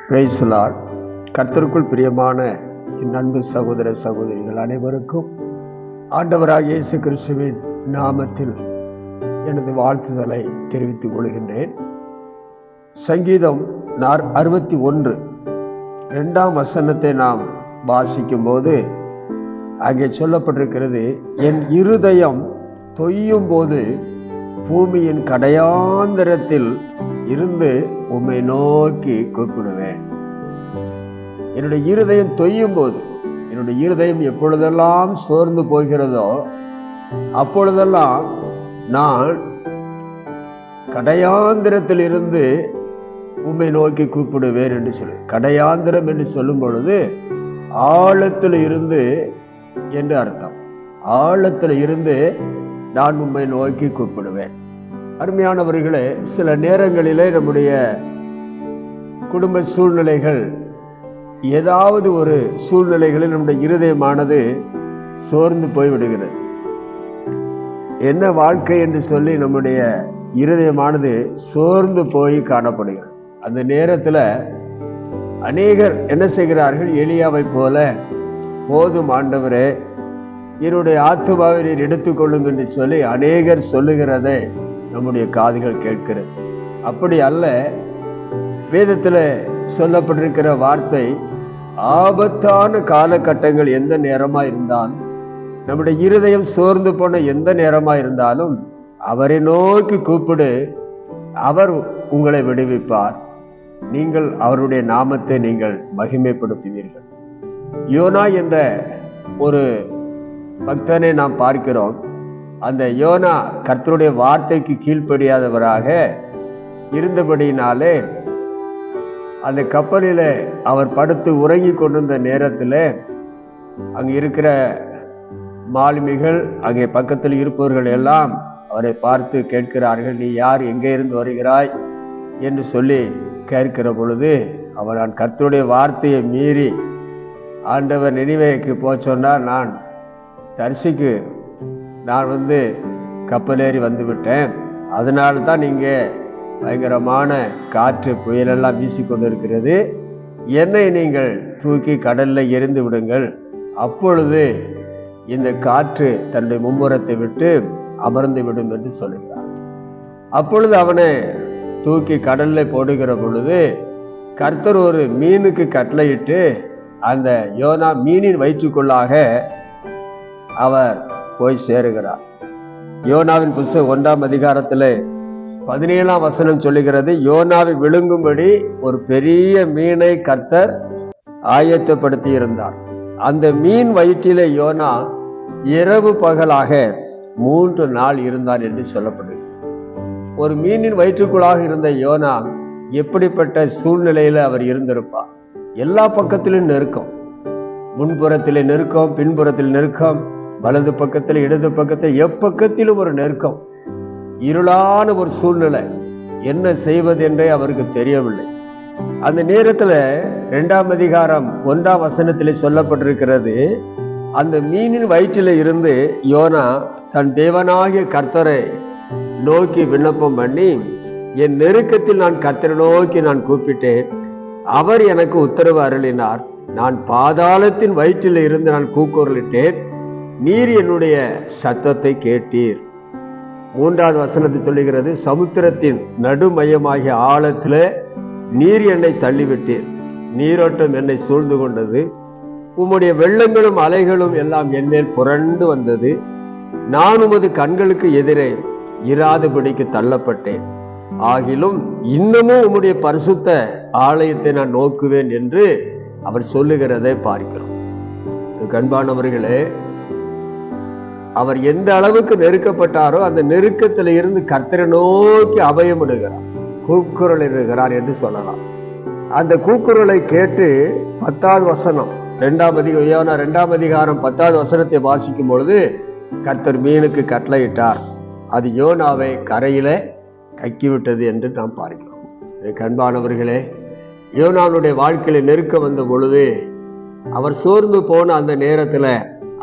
Praise the Lord. கர்த்தருக்குள் பிரியமான என் அன்பு சகோதர சகோதரிகள் அனைவருக்கும் ஆண்டவராகிய இயேசு கிறிஸ்துவின் நாமத்தில் எனது வாழ்த்துதலை தெரிவித்துக் கொள்கின்றேன். சங்கீதம் 61 2ஆம் வசனத்தை நாம் வாசிக்கும் போது அங்கே சொல்லப்பட்டிருக்கிறது, என் இருதயம் தொய்யும் போது பூமியின் கடையாந்தரத்தில் இருந்து உம்மை நோக்கி கூப்பிடுவேன். என்னுடைய இருதயம் தொய்யும் போது, என்னுடைய இருதயம் எப்பொழுதெல்லாம் சோர்ந்து போகிறதோ அப்பொழுதெல்லாம் நான் கடையாந்திரத்தில் இருந்து உம்மை நோக்கி கூப்பிடுவேன் என்று சொல்லு. கடையாந்திரம் என்று சொல்லும் பொழுது ஆழத்தில் இருந்து என்று அர்த்தம். ஆழத்தில் இருந்து நான் உம்மை நோக்கி கூப்பிடுவேன். அருமையானவர்களே, சில நேரங்களிலே நம்முடைய குடும்ப சூழ்நிலைகள், ஏதாவது ஒரு சூழ்நிலைகளில் நம்முடைய இருதயமானது சோர்ந்து போய்விடுகிறது. என்ன வாழ்க்கை என்று சொல்லி நம்முடைய இருதயமானது சோர்ந்து போய் காணப்படுகிறது. அந்த நேரத்தில் அநேகர் என்ன செய்கிறார்கள்? எலியாவை போல, போதும் ஆண்டவரே, என்னுடைய ஆத்துமாவை நீர் எடுத்துக்கொள்ளும் என்று சொல்லி அநேகர் சொல்லுகிறதை நம்முடைய காதுகள் கேட்கிறது. அப்படி அல்ல. வேதத்தில் சொல்லப்பட்டிருக்கிற வார்த்தை, ஆபத்தான காலகட்டங்கள் எந்த நேரமா இருந்தாலும், நம்முடைய இருதயம் சோர்ந்து போன எந்த நேரமா இருந்தாலும் அவரை நோக்கி கூப்பிடு, அவர் உங்களை விடுவிப்பார். நீங்கள் அவருடைய நாமத்தை நீங்கள் மகிமைப்படுத்துவீர்கள். யோனா என்ற ஒரு பக்தனை நாம் பார்க்கிறோம். அந்த யோனா கர்த்தருடைய வார்த்தைக்கு கீழ்ப்படியாதவராக இருந்தபடியினாலே அந்த கப்பலில் அவர் படுத்து உறங்கி கொண்டிருந்த நேரத்தில் அங்கே இருக்கிற மாலுமிகள், அங்கே பக்கத்தில் இருப்பவர்கள் எல்லாம் அவரை பார்த்து கேட்கிறார்கள், நீ யார், எங்கே இருந்து வருகிறாய் என்று சொல்லி கேட்கிற பொழுது அவர், நான் கர்த்தருடைய வார்த்தையை மீறி ஆண்டவர் நினிவேக்கு போக சொன்னார், நான் தரிசிக்கு நான் கப்பலேறி வந்து விட்டேன், அதனால தான் இங்கே பயங்கரமான காற்று புயலெல்லாம் வீசிக்கொண்டு இருக்கிறது, என்னை நீங்கள் தூக்கி கடலில் எரிந்து விடுங்கள், அப்பொழுது இந்த காற்று தன்னுடைய மும்முரத்தை விட்டு அமர்ந்து விடும் என்று சொல்லுகிறார். அப்பொழுது அவனை தூக்கி கடலில் போடுகிற பொழுது கர்த்தர் ஒரு மீனுக்கு கட்டளையிட்டு அந்த யோனா மீனின் வயிற்றுக்குள்ளாக அவர் போய் சேருகிறார். யோனாவின் புஸ்தகம் 1ஆம் அதிகாரத்தில் 17ஆம் வசனம் சொல்லுகிறது, யோனாவை விழுங்கும்படி ஒரு பெரிய மீனை கர்த்தர் ஆயத்தப்படுத்தி இருந்தார். அந்த மீன் வயிற்றிலே யோனா இரவு பகலாக 3 நாள் இருந்தார் என்று சொல்லப்படுகிறது. ஒரு மீனின் வயிற்றுக்குள்ளாக இருந்த யோனா எப்படிப்பட்ட சூழ்நிலையில அவர் இருந்திருப்பார்? எல்லா பக்கத்திலும் நெருக்கம், முன்புறத்திலே நெருக்கம், பின்புறத்தில் நெருக்கம், வலது பக்கத்தில் இடது பக்கத்தில் எப்பக்கத்திலும் ஒரு நெருக்கம், இருளான ஒரு சூழ்நிலை. என்ன செய்வது என்றே அவருக்கு தெரியவில்லை. அந்த நேரத்தில் 2ஆம் அதிகாரம் 1ஆம் வசனத்திலே சொல்லப்பட்டிருக்கிறது, அந்த மீனின் வயிற்றில் இருந்து யோனா தன் தேவனாகிய கர்த்தரை நோக்கி விண்ணப்பம் பண்ணி, என் நெருக்கத்தில் நான் கர்த்தரை நோக்கி நான் கூப்பிட்டேன், அவர் எனக்கு உத்தரவு அருளினார், நான் பாதாளத்தின் வயிற்றில் இருந்து நான் கூக்குரலிட்டேன், நீர் என்னுடைய சத்தத்தை கேட்டீர். 3ஆவது வசனத்தை சொல்லுகிறது, சமுத்திரத்தின் நடுமையமாகிய ஆழத்தில் நீர் என்னை தள்ளிவிட்டீர், நீரோட்டம் என்னை சூழ்ந்து கொண்டது, உம்முடைய வெள்ளங்களும் அலைகளும் எல்லாம் என் மேல் புரண்டு வந்தது, நான் உமது கண்களுக்கு எதிரே இராதபடிக்கு தள்ளப்பட்டேன், ஆகிலும் இன்னமும் உம்முடைய பரிசுத்த ஆலயத்தை நான் நோக்குவேன் என்று அவர் சொல்லுகிறதை பார்க்கிறோம். அன்பானவர்களே, அவர் எந்த அளவுக்கு நெருக்கப்பட்டாரோ அந்த நெருக்கத்தில் இருந்து கர்த்தரை நோக்கி அபயமிடுகிறார், கூக்குரல் இடுகிறார் என்று சொல்லலாம். அந்த கூக்குரலை கேட்டு 10ஆவது வசனம் 2ஆம் அதிகாரம் 10ஆவது வசனத்தை வாசிக்கும் பொழுது, கர்த்தர் மீனுக்கு கட்டளையிட்டார், அது யோனாவை கரையில கக்கிவிட்டது என்று நாம் பார்க்கிறோம். அன்பானவர்களே, யோனாவுடைய வாழ்க்கையில நெருக்க வந்த பொழுது அவர் சோர்ந்து போன அந்த நேரத்தில்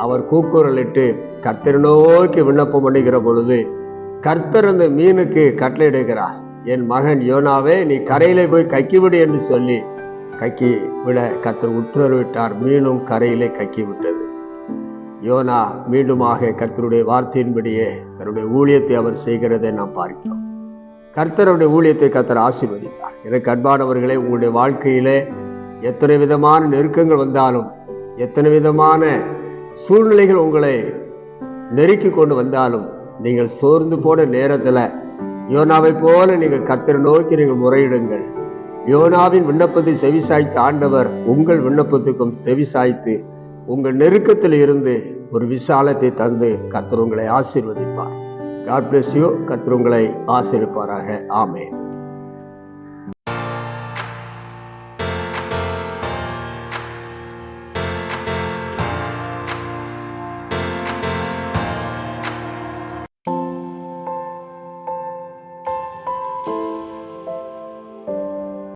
அவர் கூக்குரலிட்டு கர்த்தரை நோக்கி விண்ணப்பம் பண்ணுகிற பொழுது கர்த்தர் அந்த மீனுக்கு கட்டளையிடுகிறார், என் மகன் யோனாவே, நீ கரையிலே போய் கக்கிவிடு என்று சொல்லி கக்கி விட கர்த்தர் உத்தரவிட்டார். மீனும் கரையிலே கக்கி விட்டது. யோனா மீண்டுமாக கர்த்தருடைய வார்த்தையின்படியே தன்னுடைய ஊழியத்தை அவர் செய்கிறதை நாம் பார்க்கிறோம். கர்த்தருடைய ஊழியத்தை கர்த்தர் ஆசீர்வதித்தார். எனக்கு அன்பானவர்களே, உங்களுடைய வாழ்க்கையிலே எத்தனை விதமான நெருக்கங்கள் வந்தாலும், எத்தனை விதமான சூழ்நிலைகள் உங்களை நெருக்கி கொண்டு வந்தாலும், நீங்கள் சோர்ந்து போன நேரத்தில் யோனாவை போல நீங்கள் கர்த்தரை நோக்கி நீங்கள் முறையிடுங்கள். யோனாவின் விண்ணப்பத்தை செவிசாய்த்து ஆண்டவர் உங்கள் விண்ணப்பத்துக்கும் செவிசாய்த்து உங்கள் நெருக்கத்தில் இருந்து ஒரு விசாலத்தை தந்து கர்த்தர் உங்களை ஆசீர்வதிப்பார். God bless you. கர்த்தர் உங்களை ஆசீர்வதிப்பாராக. ஆமென்.